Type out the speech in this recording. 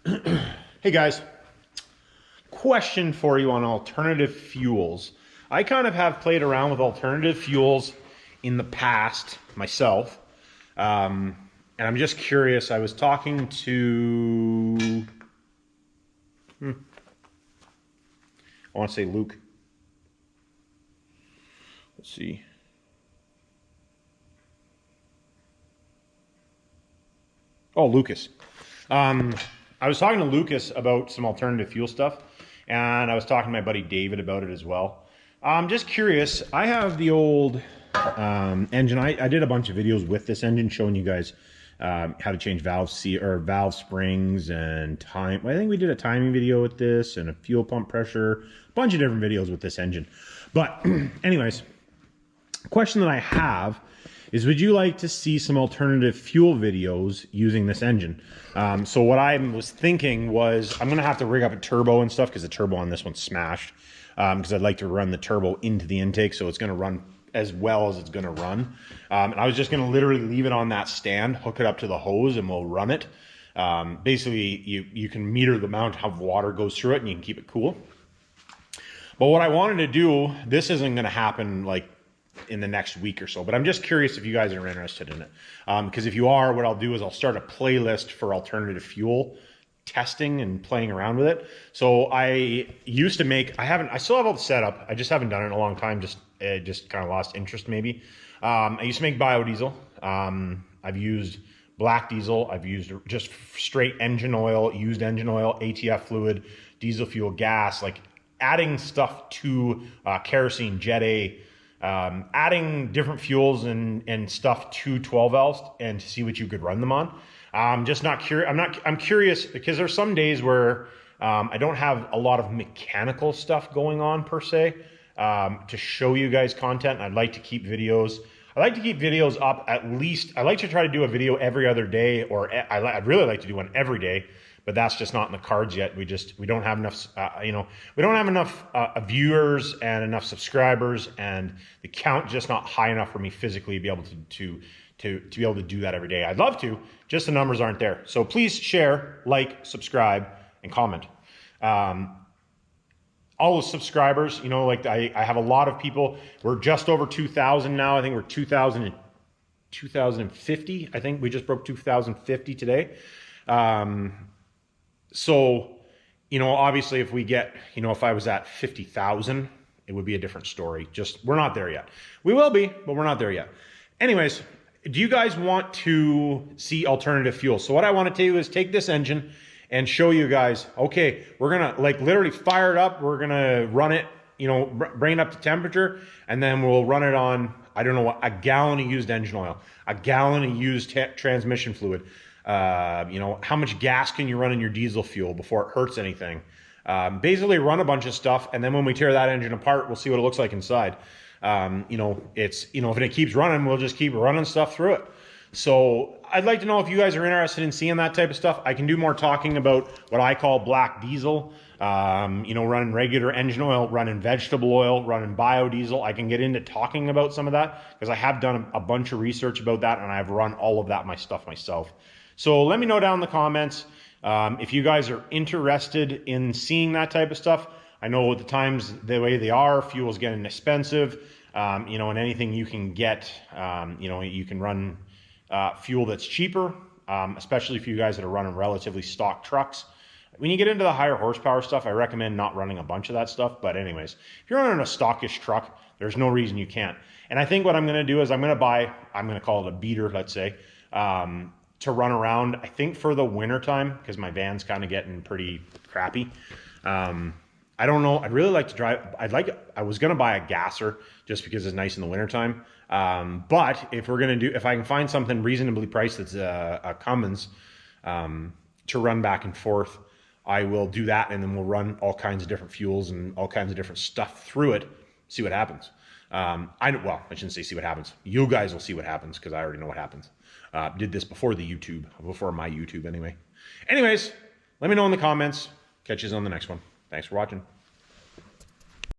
Hey guys, question for you on alternative fuels. I kind of have played around with alternative fuels in the past myself, and I'm just curious. I was talking to, I want to say Luke. Let's see. Oh, Lucas. I was talking to Lucas about some alternative fuel stuff, and I was talking to my buddy David about it as well. I'm just curious. I have the old engine. I did a bunch of videos with this engine showing you guys how to change valve springs and time. I think we did a timing video with this and a fuel pump pressure, a bunch of different videos with this engine. But anyways, question that I have is, would you like to see some alternative fuel videos using this engine? So what I was thinking was I'm gonna have to rig up a turbo and stuff because the turbo on this one's smashed, because I'd like to run the turbo into the intake so it's gonna run as well as it's gonna run. And I was just gonna literally leave it on that stand, hook it up to the hose, and we'll run it. Basically, you can meter the amount of water goes through it and you can keep it cool. But what I wanted to do, this isn't gonna happen like in the next week or so, but I'm just curious if you guys are interested in it, because if you are, what I'll do is I'll start a playlist for alternative fuel testing and playing around with it. So I used to make, I still have all the setup, I just haven't done it in a long time, just kind of lost interest maybe. I used to make biodiesel. I've used black diesel, I've used just straight engine oil, used engine oil, ATF fluid, diesel fuel, gas, like adding stuff to kerosene, Jet A, adding different fuels and stuff to 12 valves and to see what you could run them on. I'm just not curious. I'm curious because there's some days where I don't have a lot of mechanical stuff going on per se to show you guys content. I'd like to keep videos. I like to keep videos up at least. I like to try to do a video every other day, or I'd really like to do one every day. But that's just not in the cards yet. We don't have enough, we don't have enough viewers and enough subscribers, and the count just not high enough for me physically to be able to be able to do that every day. I'd love to, just the numbers aren't there. So please share, like, subscribe, and comment. All those subscribers, like I have a lot of people. We're just over 2,000 now. I think we're 2,050. I think we just broke 2,050 today. So, obviously if we get, if I was at 50,000, it would be a different story. We're not there yet. We will be, but we're not there yet. Anyways, do you guys want to see alternative fuels? So what I want to do is take this engine and show you guys, okay, we're going to literally fire it up. We're going to run it, bring it up to temperature, and then we'll run it on, I don't know, a gallon of used engine oil, a gallon of used transmission fluid. How much gas can you run in your diesel fuel before it hurts anything? Basically run a bunch of stuff, and then when we tear that engine apart, we'll see what it looks like inside. If it keeps running, we'll just keep running stuff through it. So I'd like to know if you guys are interested in seeing that type of stuff. I can do more talking about what I call black diesel, running regular engine oil, running vegetable oil, running biodiesel. I can get into talking about some of that because I have done a bunch of research about that, and I've run all of that stuff myself. So let me know down in the comments if you guys are interested in seeing that type of stuff. I know at the times the way they are, fuel's getting expensive, and anything you can get, you can run fuel that's cheaper, especially for you guys that are running relatively stock trucks. When you get into the higher horsepower stuff, I recommend not running a bunch of that stuff. But anyways, if you're running a stockish truck, there's no reason you can't. And I think what I'm going to do is I'm going to call it a beater, let's say, to run around, I think for the winter time, because my van's kind of getting pretty crappy. I don't know. I'd really like to drive. I was going to buy a gasser just because it's nice in the winter time. But if I can find something reasonably priced that's a Cummins to run back and forth, I will do that, and then we'll run all kinds of different fuels and all kinds of different stuff through it, see what happens. I shouldn't say see what happens. You guys will see what happens because I already know what happens. Did this before my YouTube anyway. Anyways, let me know in the comments. Catch you on the next one. Thanks for watching.